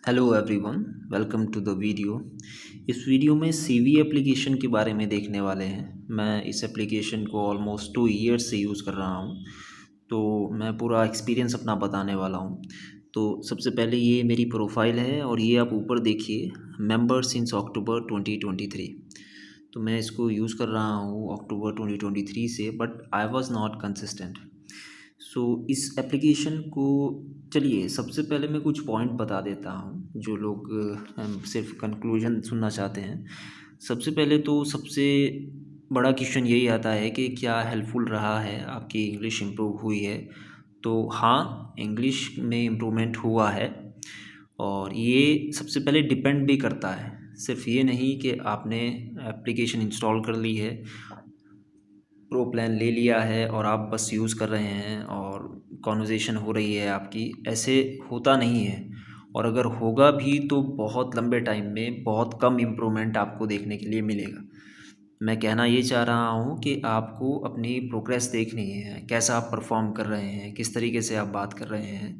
Hello everyone, welcome to the video. इस video में CV application के बारे में देखने वाले हैं। मैं इस एप्लीकेशन को ऑलमोस्ट 2 ईयर्स से यूज़ कर रहा हूँ, तो मैं पूरा एक्सपीरियंस अपना बताने वाला हूँ। तो सबसे पहले ये मेरी प्रोफाइल है और ये आप ऊपर देखिए, मेंबर सिंस अक्टूबर 2023। तो मैं इसको यूज़ कर रहा हूँ अक्टूबर 2023 से, but I was not consistent. सो इस एप्लीकेशन को, चलिए सबसे पहले मैं कुछ पॉइंट बता देता हूँ जो लोग सिर्फ कंक्लूजन सुनना चाहते हैं। सबसे पहले तो सबसे बड़ा क्वेश्चन यही आता है कि क्या हेल्पफुल रहा है, आपकी इंग्लिश इम्प्रूव हुई है। तो हाँ, इंग्लिश में इम्प्रूवमेंट हुआ है और ये सबसे पहले डिपेंड भी करता है। सिर्फ ये नहीं कि आपने एप्लीकेशन इंस्टॉल कर ली है, प्रो प्लान ले लिया है और आप बस यूज़ कर रहे हैं और कॉन्वर्जेसन हो रही है आपकी, ऐसे होता नहीं है। और अगर होगा भी तो बहुत लंबे टाइम में बहुत कम इम्प्रूवमेंट आपको देखने के लिए मिलेगा। मैं कहना ये चाह रहा हूँ कि आपको अपनी प्रोग्रेस देखनी है, कैसा आप परफॉर्म कर रहे हैं, किस तरीके से आप बात कर रहे हैं।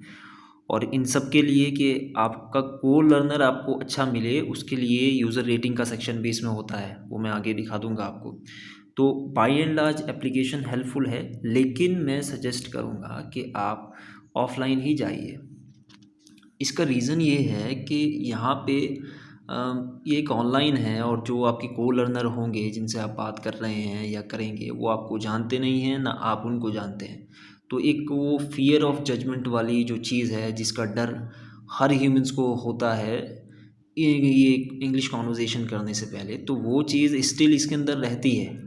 और इन सब के लिए कि आपका कोर लर्नर आपको अच्छा मिले, उसके लिए यूज़र रेटिंग का सेक्शन भी इसमें होता है, वो मैं आगे दिखा दूंगा आपको। तो by and large application helpful है, लेकिन मैं सजेस्ट करूँगा कि आप ऑफलाइन ही जाइए। इसका रीज़न ये है कि यहाँ पे ये एक ऑनलाइन है और जो आपके को लर्नर होंगे जिनसे आप बात कर रहे हैं या करेंगे, वो आपको जानते नहीं हैं ना आप उनको जानते हैं। तो एक वो फियर ऑफ जजमेंट वाली जो चीज़ है, जिसका डर हर ह्यूमंस को होता है ये इंग्लिश कॉन्वर्जेसन करने से पहले, तो वो चीज़ स्टिल इसके अंदर रहती है।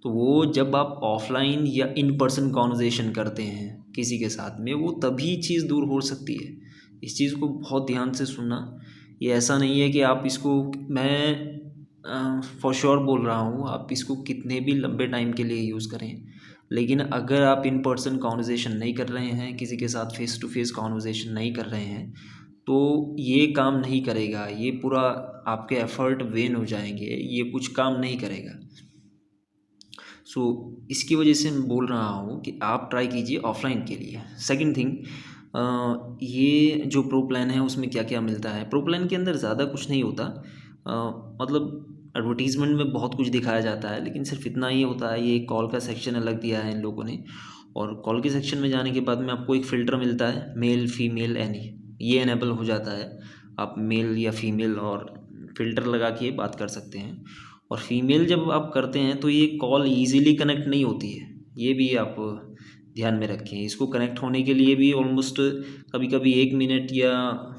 तो वो जब आप ऑफलाइन या इन पर्सन कॉन्वर्जेसन करते हैं किसी के साथ में, वो तभी चीज़ दूर हो सकती है। इस चीज़ को बहुत ध्यान से सुनना। ये ऐसा नहीं है कि आप इसको, मैं फॉर श्योर बोल रहा हूँ, आप इसको कितने भी लंबे टाइम के लिए यूज़ करें, लेकिन अगर आप इन पर्सन कॉन्वर्जेसन नहीं कर रहे हैं, किसी के साथ फेस टू फेस कॉन्वर्जेसन नहीं कर रहे हैं, तो ये काम नहीं करेगा। ये पूरा आपके एफर्ट वेन हो जाएंगे, ये कुछ काम नहीं करेगा। सो इसकी वजह से मैं बोल रहा हूँ कि आप ट्राई कीजिए ऑफलाइन के लिए। सेकंड थिंग, ये जो प्रो प्लान है उसमें क्या क्या मिलता है। प्रो प्लान के अंदर ज़्यादा कुछ नहीं होता, मतलब एडवर्टीज़मेंट में बहुत कुछ दिखाया जाता है, लेकिन सिर्फ इतना ही होता है। ये कॉल का सेक्शन अलग दिया है इन लोगों ने, और कॉल के सेक्शन में जाने के बाद में आपको एक फ़िल्टर मिलता है, मेल फीमेल एनी, ये इनेबल हो जाता है। आप मेल या फीमेल और फ़िल्टर लगा के बात कर सकते हैं। और फीमेल जब आप करते हैं तो ये कॉल ईज़िली कनेक्ट नहीं होती है, ये भी आप ध्यान में रखें। इसको कनेक्ट होने के लिए भी ऑलमोस्ट कभी कभी 1 मिनट या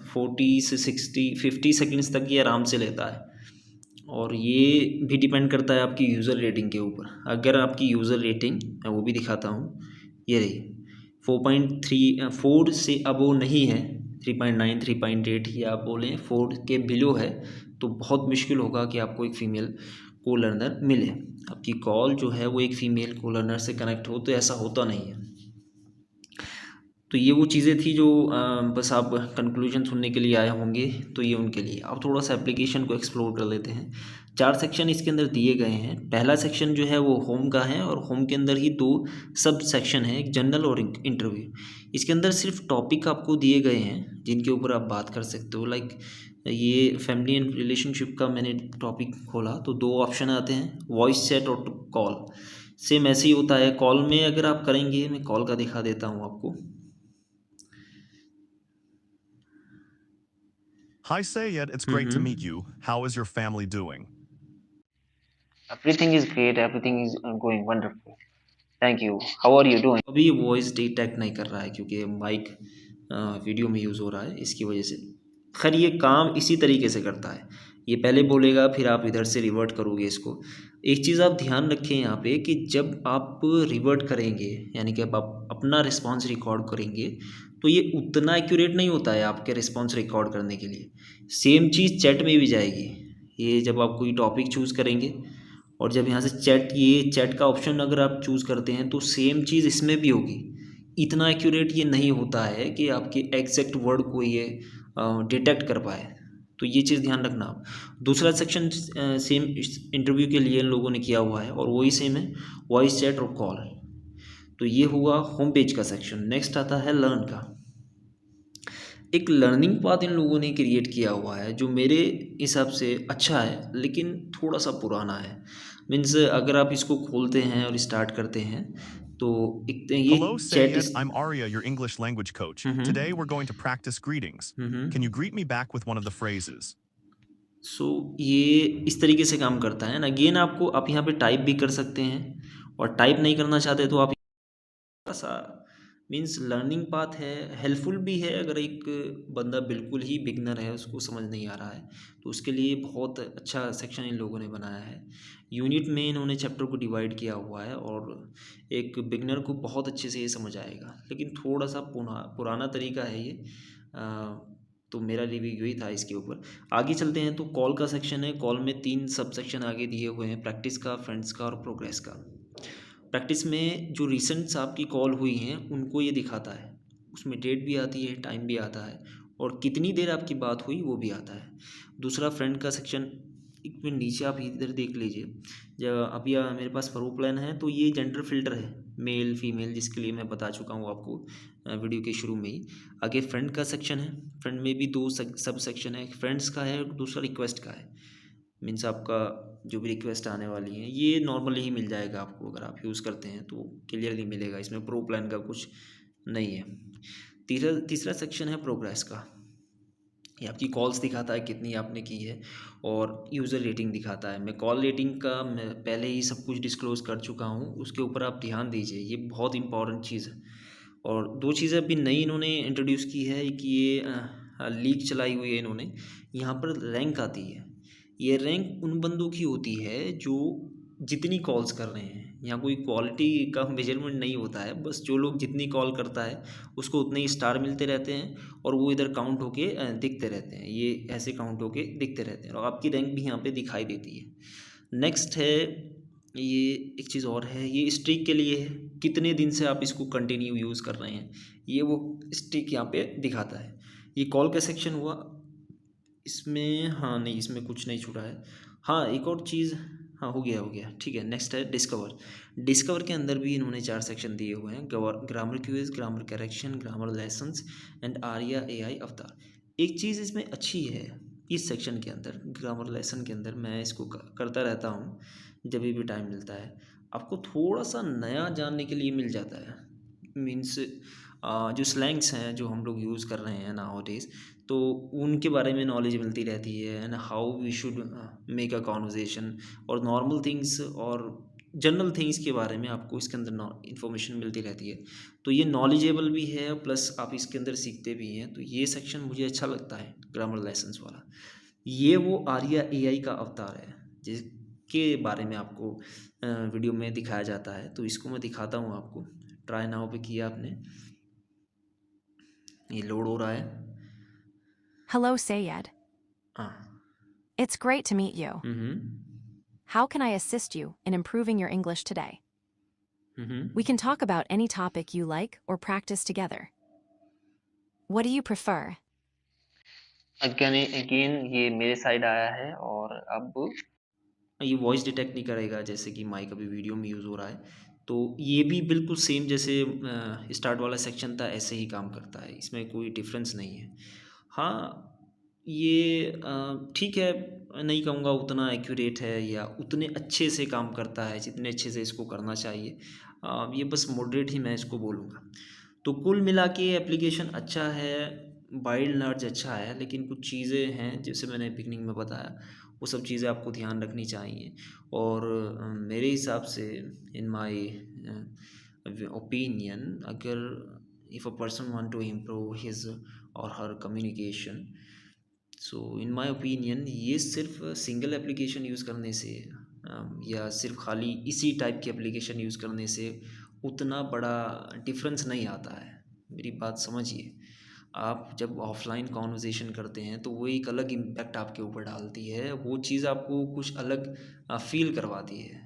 40 से 60 50 सेकेंड्स तक ये आराम से लेता है। और ये भी डिपेंड करता है आपकी यूज़र रेटिंग के ऊपर। अगर आपकी यूज़र रेटिंग, मैं वो भी दिखाता हूँ, ये रही 4.3, 4 से अबो नहीं है, 3.9 3.8 या आप बोलें 4 के बिलो है, तो बहुत मुश्किल होगा कि आपको एक फ़ीमेल को लर्नर मिले। आपकी कॉल जो है वो एक फ़ीमेल को लर्नर से कनेक्ट हो, तो ऐसा होता नहीं है। तो ये वो चीज़ें थी जो बस आप कंक्लूजन सुनने के लिए आए होंगे, तो ये उनके लिए। अब थोड़ा सा एप्लीकेशन को एक्सप्लोर कर लेते हैं। 4 सेक्शन इसके अंदर दिए गए हैं। पहला सेक्शन जो है वो होम का है, और होम के अंदर ही 2 सब सेक्शन है, एक जनरल और इंटरव्यू। इसके अंदर सिर्फ टॉपिक आपको दिए गए हैं जिनके ऊपर आप बात कर सकते हो। लाइक ये फैमिली एंड रिलेशनशिप का मैंने टॉपिक खोला तो 2 ऑप्शन आते हैं, वॉइस चैट और कॉल। सेम ऐसे ही होता है कॉल में, अगर आप करेंगे, मैं कॉल का दिखा देता हूँ आपको। Hi Sayed, it's great to meet you. How is your family doing? Everything is great. Everything is going wonderful. Thank you. How are you doing? अभी वॉइस डिटेक्ट नहीं कर रहा है क्योंकि माइक वीडियो में यूज़ हो रहा है, इसकी वजह से। खैर, ये काम इसी तरीके से करता है। ये पहले बोलेगा, फिर आप इधर से रिवर्ट करोगे इसको। एक चीज़ आप ध्यान रखें यहाँ पे कि जब आप रिवर्ट करेंगे, यानी कि अब आप अपना रिस्पॉन्स रिकॉर्ड करेंगे, तो ये उतना एक्यूरेट नहीं होता है आपके रिस्पॉन्स रिकॉर्ड करने के लिए। सेम चीज़ चैट में भी जाएगी। ये जब आप कोई टॉपिक चूज़ करेंगे और जब यहाँ से ये चैट का ऑप्शन अगर आप चूज़ करते हैं, तो सेम चीज़ इसमें भी होगी। इतना एक्यूरेट ये नहीं होता है कि आपके एग्जैक्ट वर्ड को ये डिटेक्ट कर पाए। तो ये चीज़ ध्यान रखना आप। दूसरा सेक्शन सेम इंटरव्यू के लिए इन लोगों ने किया हुआ है, और वही सेम है, वॉइस चैट और कॉल। तो ये हुआ होम पेज का सेक्शन। नेक्स्ट आता है लर्न का। एक लर्निंग पाथ इन लोगों ने क्रिएट किया हुआ है जो मेरे हिसाब से अच्छा है लेकिन थोड़ा सा पुराना है। मीन्स अगर आप इसको खोलते हैं और स्टार्ट करते हैं तो एक तो ये Hello, चैट Sayed. इस I'm Arya, your English language coach. Hmm Today hmm we're going to practice greetings. Can you hmm. greet me back with one of the phrases? सो ये इस तरीके से काम करता है ना। अगेन आपको आप यहाँ पे टाइप भी कर सकते हैं और टाइप नहीं करना चाहते तो आप सा मीन्स लर्निंग पाथ है, हेल्पफुल भी है अगर एक बंदा बिल्कुल ही बिगनर है, उसको समझ नहीं आ रहा है तो उसके लिए बहुत अच्छा सेक्शन इन लोगों ने बनाया है। यूनिट में इन्होंने चैप्टर को डिवाइड किया हुआ है और एक बिगनर को बहुत अच्छे से ये समझ आएगा, लेकिन थोड़ा सा पुराना तरीका है ये। तो मेरा रिव्यू यही था इसके ऊपर। आगे चलते हैं तो कॉल का सेक्शन है। कॉल में 3 सब सेक्शन आगे दिए हुए हैं, प्रैक्टिस का, फ्रेंड्स का और प्रोग्रेस का। प्रैक्टिस में जो रिसेंट्स आपकी कॉल हुई हैं उनको ये दिखाता है, उसमें डेट भी आती है, टाइम भी आता है और कितनी देर आपकी बात हुई वो भी आता है। दूसरा फ्रेंड का सेक्शन, एक मिनट नीचे आप इधर देख लीजिए। जब अभी मेरे पास प्रो प्लान है तो ये जेंडर फिल्टर है, मेल फीमेल, जिसके लिए मैं बता चुका हूँ आपको वीडियो के शुरू में ही। आगे फ्रेंड का सेक्शन है, फ्रेंड में भी 2 सब सेक्शन है, एक फ्रेंड्स का है और दूसरा रिक्वेस्ट का है। मीन्स आपका जो भी रिक्वेस्ट आने वाली हैं ये नॉर्मली ही मिल जाएगा आपको, अगर आप यूज़ करते हैं तो क्लियरली मिलेगा, इसमें प्रो प्लान का कुछ नहीं है। तीसरा तीसरा सेक्शन है प्रोग्रेस का। ये आपकी कॉल्स दिखाता है कितनी आपने की है और यूज़र रेटिंग दिखाता है। मैं कॉल रेटिंग का मैं पहले ही सब कुछ डिस्क्लोज़ कर चुका हूँ, उसके ऊपर आप ध्यान दीजिए, ये बहुत इंपॉर्टेंट चीज़ है। और 2 चीज़ें अभी नई इन्होंने इंट्रोड्यूस की है कि ये लीग चलाई हुई है इन्होंने, यहाँ पर रैंक आती है। ये रैंक उन बंदों की होती है जो जितनी कॉल्स कर रहे हैं, यहाँ कोई क्वालिटी का मेजरमेंट नहीं होता है, बस जो लोग जितनी कॉल करता है उसको उतने ही स्टार मिलते रहते हैं और वो इधर काउंट होके दिखते रहते हैं, ये ऐसे काउंट होके दिखते रहते हैं और आपकी रैंक भी यहाँ पे दिखाई देती है। नेक्स्ट है, ये एक चीज़ और है, ये स्ट्रीक के लिए है, कितने दिन से आप इसको कंटिन्यू यूज़ कर रहे हैं, ये वो स्ट्रीक यहाँ पे दिखाता है। ये कॉल का सेक्शन हुआ। इसमें हाँ नहीं, इसमें कुछ नहीं छूटा है। हाँ एक और चीज़, हाँ हो गया ठीक है। नेक्स्ट है डिस्कवर। डिस्कवर के अंदर भी इन्होंने 4 सेक्शन दिए हुए हैं, grammar quiz, grammar correction, grammar lessons and Arya AI avatar. एक चीज़ इसमें अच्छी है, इस सेक्शन के अंदर ग्रामर लेसन के अंदर मैं इसको करता रहता हूँ जब भी टाइम मिलता है, आपको थोड़ा सा नया जानने के लिए मिल जाता है। मीन्स जो स्लैंग्स हैं जो हम लोग यूज़ कर रहे हैं नाउ डेज़, तो उनके बारे में नॉलेज मिलती रहती है and how we should make a conversation, और नॉर्मल थिंग्स और जनरल थिंग्स के बारे में आपको इसके अंदर इन्फॉर्मेशन मिलती रहती है। तो ये नॉलेजेबल भी है प्लस आप इसके अंदर सीखते भी हैं, तो ये सेक्शन मुझे अच्छा लगता है ग्रामर लेसन्स वाला। ये वो आर्या एआई का अवतार है जिसके बारे में आपको वीडियो में दिखाया जाता है, तो इसको मैं दिखाता हूँ आपको। ट्राई नाउ पे किया आपने, ये लोड हो रहा है। Hello, Sayed. हाँ। It's great to meet you. How can I assist you in improving your English today? We can talk about any topic you like or practice together. What do you prefer? Again ये मेरे side आया है और अब ये voice detect नहीं करेगा, जैसे कि माइक अभी वीडियो में यूज़ हो रहा है, तो ये भी बिल्कुल सेम जैसे स्टार्ट वाला सेक्शन था ऐसे ही काम करता है, इसमें कोई डिफरेंस नहीं है। हाँ ये ठीक है, नहीं कहूँगा उतना एक्यूरेट है या उतने अच्छे से काम करता है जितने अच्छे से इसको करना चाहिए, ये बस मॉडरेट ही मैं इसको बोलूँगा। तो कुल मिला के एप्लीकेशन अच्छा है, बाय एंड लार्ज अच्छा है, लेकिन कुछ चीज़ें हैं जैसे मैंने बिगनिंग में बताया, वो सब चीज़ें आपको ध्यान रखनी चाहिए। और मेरे हिसाब से इन माय ओपिनियन, अगर if a person want to improve his or her communication, so in my opinion ये सिर्फ सिंगल एप्लीकेशन यूज़ करने से या सिर्फ खाली इसी टाइप की एप्लीकेशन यूज़ करने से उतना बड़ा डिफरेंस नहीं आता है। मेरी बात समझिए, आप जब ऑफलाइन कॉन्वर्जेसन करते हैं तो वो एक अलग इम्पैक्ट आपके ऊपर डालती है, वो चीज़ आपको कुछ अलग फील करवाती है।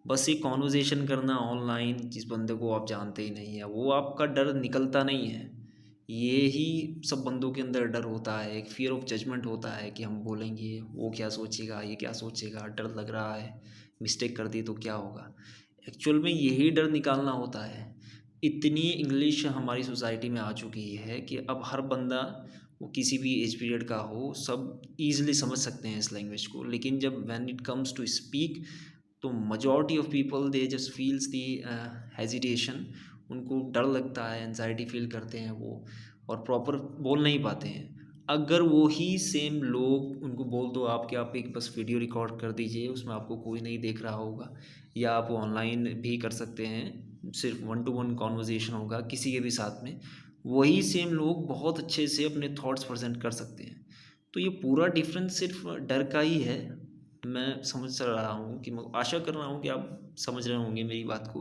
बस एक कॉन्वर्जेसन करना ऑनलाइन जिस बंदे को आप जानते ही नहीं है, वो आपका डर निकलता नहीं है। ये ही सब बंदों के अंदर डर होता है, एक फ़ियर ऑफ जजमेंट होता है कि हम बोलेंगे वो क्या सोचेगा, ये क्या सोचेगा, डर लग रहा है, मिस्टेक कर दी तो क्या होगा। एक्चुअल में यही डर निकालना होता है। इतनी इंग्लिश हमारी सोसाइटी में आ चुकी है कि अब हर बंदा वो किसी भी एज पीरियड का हो, सब ईज़िली समझ सकते हैं इस लैंग्वेज को। लेकिन जब when it comes to speak, तो majority of people they just feels the hesitation, उनको डर लगता है, एनजाइटी फील करते हैं वो, और प्रॉपर बोल नहीं पाते हैं। अगर वो ही सेम लोग उनको बोल दो आप कि आप एक बस वीडियो रिकॉर्ड कर दीजिए, उसमें आपको कोई नहीं देख रहा होगा, या आप ऑनलाइन भी कर सकते हैं, सिर्फ 1 to 1 कॉन्वर्जेसन होगा किसी के भी साथ में, वही सेम लोग बहुत अच्छे से अपने थॉट्स प्रेजेंट कर सकते हैं। तो ये पूरा डिफरेंस सिर्फ डर का ही है। मैं समझ रहा हूँ कि, मैं आशा कर रहा हूँ कि आप समझ रहे होंगे मेरी बात को।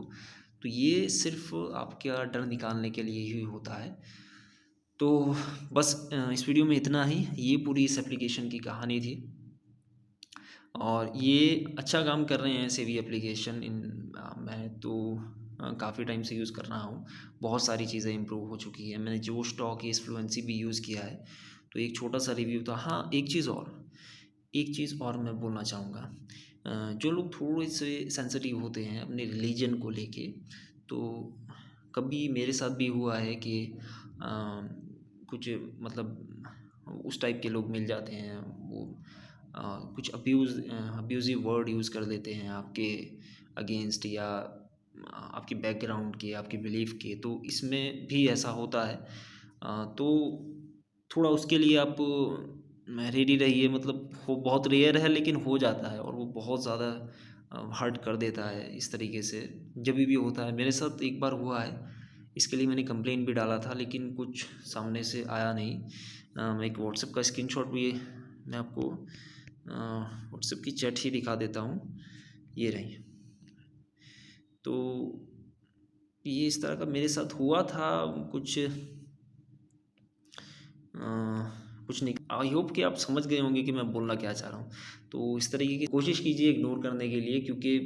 तो ये सिर्फ आपका डर निकालने के लिए ही होता है। तो बस इस वीडियो में इतना ही। ये पूरी इस एप्लीकेशन की कहानी थी, और ये अच्छा काम कर रहे हैं सेवी एप्लीकेशन। मैं तो काफ़ी टाइम से यूज़ कर रहा हूँ। बहुत सारी चीज़ें इम्प्रूव हो चुकी है। मैंने जो स्टॉक इस फ्लुएंसी भी यूज़ किया है। तो एक छोटा सा रिव्यू था। हाँ, एक चीज़ और मैं बोलना चाहूँगा। जो लोग थोड़े से सेंसिटिव होते हैं अपने रिलीजन को लेके, तो कभी मेरे साथ भी हुआ है कि कुछ मतलब उस टाइप के लोग मिल जाते हैं, वो कुछ अब्यूज़िव वर्ड यूज़ कर देते हैं आपके अगेंस्ट, या आपकी बैकग्राउंड के, आपके बिलीफ के। तो इसमें भी ऐसा होता है। तो थोड़ा उसके लिए आप रेडी रहिए। मतलब वो बहुत रेयर है, लेकिन हो जाता है, और वो बहुत ज़्यादा हर्ट कर देता है इस तरीके से। जब भी होता है, मेरे साथ एक बार हुआ है। इसके लिए मैंने कंप्लेंट भी डाला था, लेकिन कुछ सामने से आया नहीं। मैं एक व्हाट्सएप का स्क्रीनशॉट भी मैं आपको व्हाट्सएप की चैट ही दिखा देता हूँ। ये रही। तो ये इस तरह का मेरे साथ हुआ था। कुछ कुछ नहीं। आई होप कि आप समझ गए होंगे कि मैं बोलना क्या चाह रहा हूँ। तो इस तरीके की कोशिश कीजिए इग्नोर करने के लिए, क्योंकि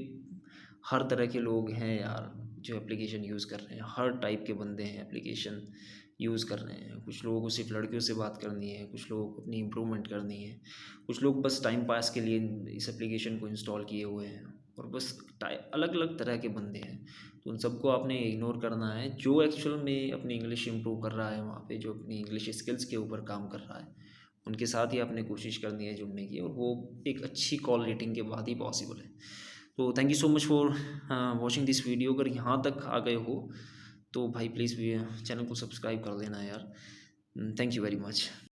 हर तरह के लोग हैं यार जो एप्लीकेशन यूज़ कर रहे हैं। हर टाइप के बंदे हैं एप्लीकेशन यूज़ कर रहे हैं। कुछ लोगों को सिर्फ लड़कियों से बात करनी है, कुछ लोगों को अपनी इम्प्रूवमेंट करनी है, कुछ लोग बस टाइम पास के लिए इस एप्लीकेशन को इंस्टॉल किए हुए हैं, और बस अलग अलग तरह के बंदे हैं। तो उन सबको आपने इग्नोर करना है। जो एक्चुअल में अपनी इंग्लिश इम्प्रूव कर रहा है वहाँ पे, जो अपनी इंग्लिश स्किल्स के ऊपर काम कर रहा है, उनके साथ ही आपने कोशिश करनी है जुड़ने की, और वो एक अच्छी कॉल रेटिंग के बाद ही पॉसिबल है। तो thank you so much for watching this video. अगर यहाँ तक आ गए हो तो भाई प्लीज़ चैनल को सब्सक्राइब कर देना यार। Thank you very much.